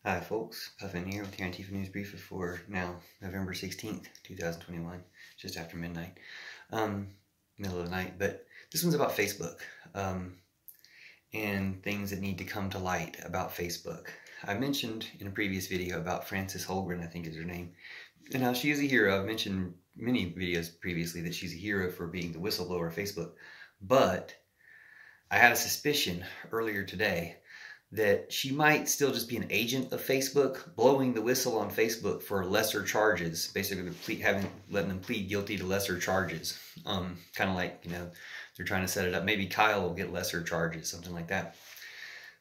Hi folks, Puffin here with your Antifa News Briefa for now November 16th, 2021, just after midnight, middle of the night. But this one's about Facebook and things that need to come to light about Facebook. I mentioned in a previous video about Frances Holgren, I think is her name, and how she is a hero. I've mentioned many videos previously that she's a hero for being the whistleblower of Facebook, but I had a suspicion earlier today that she might still just be an agent of Facebook, blowing the whistle on Facebook for lesser charges, basically letting them plead guilty to lesser charges. Kind of like, they're trying to set it up. Maybe Kyle will get lesser charges, something like that.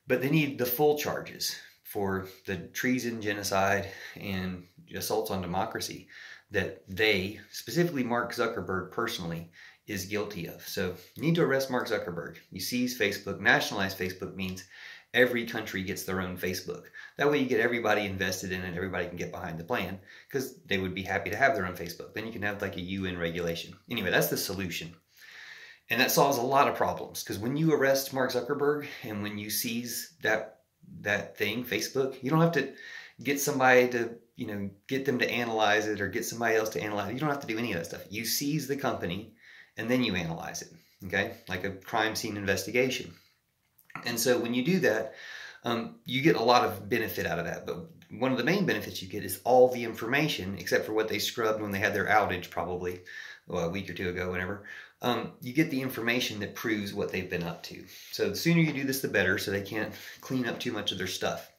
But they need the full charges for the treason, genocide, and assaults on democracy that they, specifically Mark Zuckerberg personally, is guilty of. So you need to arrest Mark Zuckerberg. You seize Facebook. Nationalize Facebook means every country gets their own Facebook. That way you get everybody invested in it, everybody can get behind the plan, because they would be happy to have their own Facebook. Then you can have like a UN regulation. Anyway, that's the solution. And that solves a lot of problems, because when you arrest Mark Zuckerberg and when you seize that thing, Facebook, you don't have to get somebody to, get them to analyze it or get somebody else to analyze it. You don't have to do any of that stuff. You seize the company and then you analyze it, okay? Like a crime scene investigation. And so when you do that, you get a lot of benefit out of that. But one of the main benefits you get is all the information, except for what they scrubbed when they had their outage probably a week or two ago, whenever. You get the information that proves what they've been up to. So the sooner you do this, the better, so they can't clean up too much of their stuff.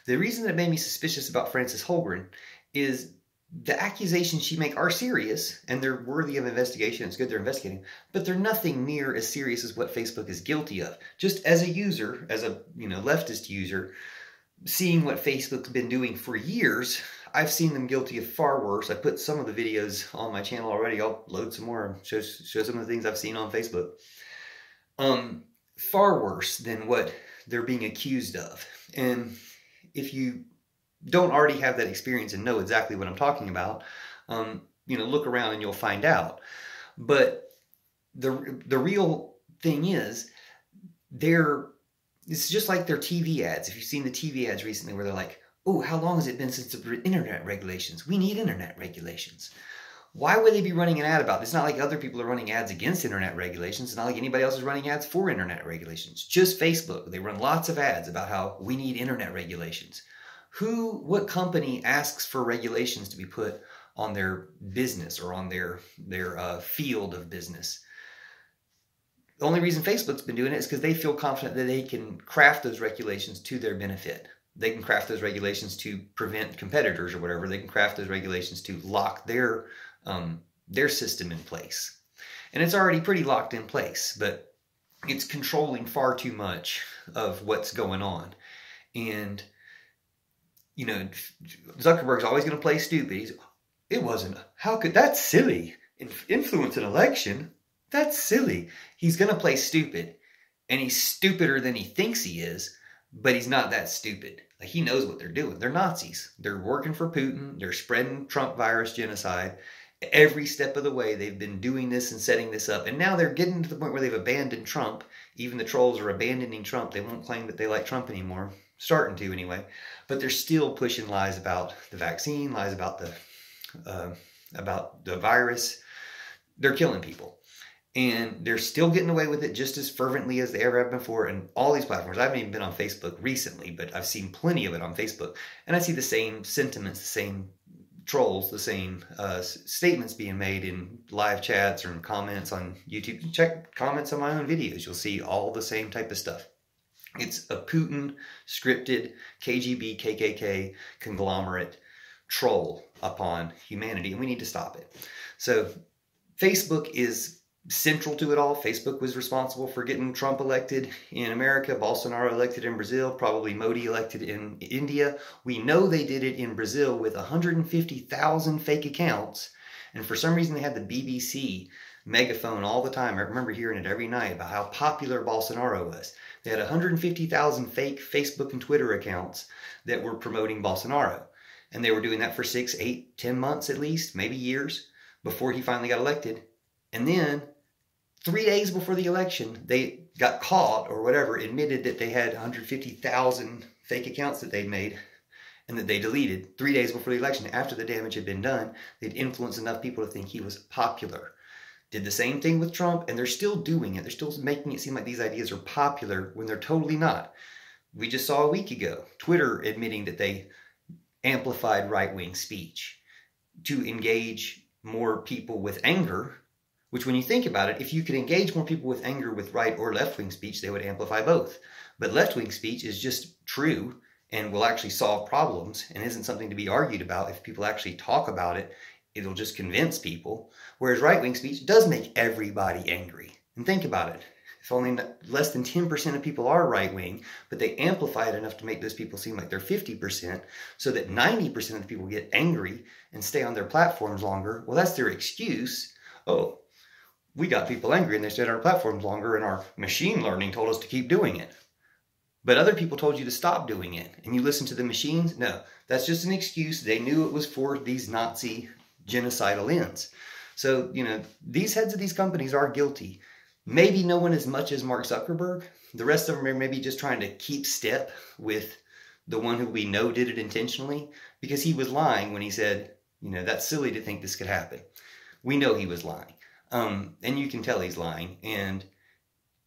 The reason that made me suspicious about Frances Holgren is the accusations she makes are serious and they're worthy of investigation. It's good they're investigating, but they're nothing near as serious as what Facebook is guilty of. Just as a user, as a leftist user, seeing what Facebook's been doing for years, I've seen them guilty of far worse. I put some of the videos on my channel already. I'll load some more and show some of the things I've seen on Facebook. Far worse than what they're being accused of. And if you don't already have that experience and know exactly what I'm talking about, look around and you'll find out. But the real thing is, it's just like their TV ads. If you've seen the TV ads recently where they're like, oh, how long has it been since the internet regulations? We need internet regulations. Why would they be running an ad about it? It's not like other people are running ads against internet regulations. It's not like anybody else is running ads for internet regulations. Just Facebook. They run lots of ads about how we need internet regulations. What company asks for regulations to be put on their business or on their field of business? The only reason Facebook's been doing it is because they feel confident that they can craft those regulations to their benefit. They can craft those regulations to prevent competitors or whatever. They can craft those regulations to lock their system in place. And it's already pretty locked in place, but it's controlling far too much of what's going on. And Zuckerberg's always going to play stupid. That's silly. Influence an election? That's silly. He's going to play stupid. And he's stupider than he thinks he is, but he's not that stupid. Like, he knows what they're doing. They're Nazis. They're working for Putin. They're spreading Trump virus genocide. Every step of the way, they've been doing this and setting this up. And now they're getting to the point where they've abandoned Trump. Even the trolls are abandoning Trump. They won't claim that they like Trump anymore. Starting to anyway. But they're still pushing lies about the vaccine, lies about the virus. They're killing people. And they're still getting away with it just as fervently as they ever have before. And all these platforms, I haven't even been on Facebook recently, but I've seen plenty of it on Facebook. And I see the same sentiments, the same trolls, the same statements being made in live chats or in comments on YouTube. Check comments on my own videos. You'll see all the same type of stuff. It's a Putin scripted KGB, KKK conglomerate troll upon humanity, and we need to stop it. So Facebook is central to it all. Facebook was responsible for getting Trump elected in America, Bolsonaro elected in Brazil, probably Modi elected in India. We know they did it in Brazil with 150,000 fake accounts, and for some reason they had the BBC megaphone all the time. I remember hearing it every night about how popular Bolsonaro was. They had 150,000 fake Facebook and Twitter accounts that were promoting Bolsonaro. And they were doing that for 6, 8, 10 months at least, maybe years, before he finally got elected. And then 3 days before the election, they got caught or whatever, admitted that they had 150,000 fake accounts that they'd made and that they deleted 3 days before the election after the damage had been done. They'd influenced enough people to think he was popular. Did the same thing with Trump, and they're still doing it. They're still making it seem like these ideas are popular when they're totally not. We just saw a week ago Twitter admitting that they amplified right-wing speech to engage more people with anger, which when you think about it, if you could engage more people with anger with right or left-wing speech, they would amplify both. But left-wing speech is just true and will actually solve problems and isn't something to be argued about. If people actually talk about it, it'll just convince people. Whereas right-wing speech does make everybody angry. And think about it. If only less than 10% of people are right-wing, but they amplify it enough to make those people seem like they're 50%, so that 90% of the people get angry and stay on their platforms longer, well, that's their excuse. Oh, we got people angry and they stayed on our platforms longer, and our machine learning told us to keep doing it. But other people told you to stop doing it, and you listen to the machines? No, that's just an excuse. They knew it was for these Nazi genocidal ends. So, these heads of these companies are guilty. Maybe no one as much as Mark Zuckerberg. The rest of them are maybe just trying to keep step with the one who we know did it intentionally, because he was lying when he said, that's silly to think this could happen. We know he was lying. And you can tell he's lying, and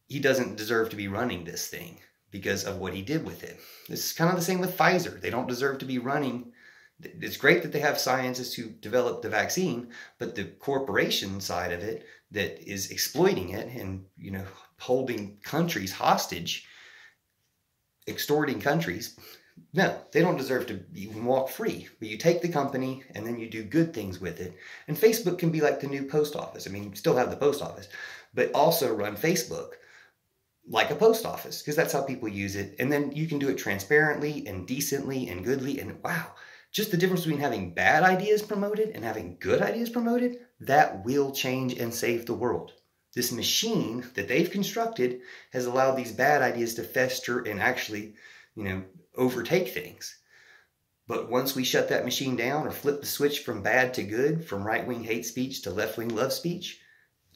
he doesn't deserve to be running this thing because of what he did with it. This is kind of the same with Pfizer. They don't deserve to be running. It's great that they have scientists who develop the vaccine, but the corporation side of it that is exploiting it and, holding countries hostage, extorting countries, no, they don't deserve to even walk free. But you take the company and then you do good things with it. And Facebook can be like the new post office. I mean, you still have the post office, but also run Facebook like a post office, because that's how people use it. And then you can do it transparently and decently and goodly. And wow, just the difference between having bad ideas promoted and having good ideas promoted, that will change and save the world. This machine that they've constructed has allowed these bad ideas to fester and actually, overtake things. But once we shut that machine down or flip the switch from bad to good, from right-wing hate speech to left-wing love speech,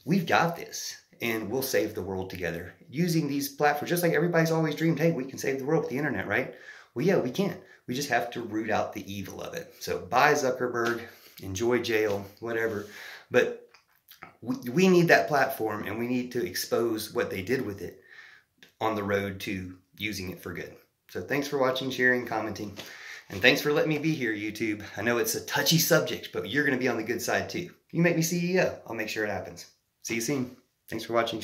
we've got this. And we'll save the world together using these platforms. Just like everybody's always dreamed, hey, we can save the world with the internet, right? Well, yeah, we can. We just have to root out the evil of it. So bye, Zuckerberg. Enjoy jail, whatever. But we need that platform, and we need to expose what they did with it on the road to using it for good. So thanks for watching, sharing, commenting. And thanks for letting me be here, YouTube. I know it's a touchy subject, but you're going to be on the good side too. You make me CEO. I'll make sure it happens. See you soon. Thanks for watching.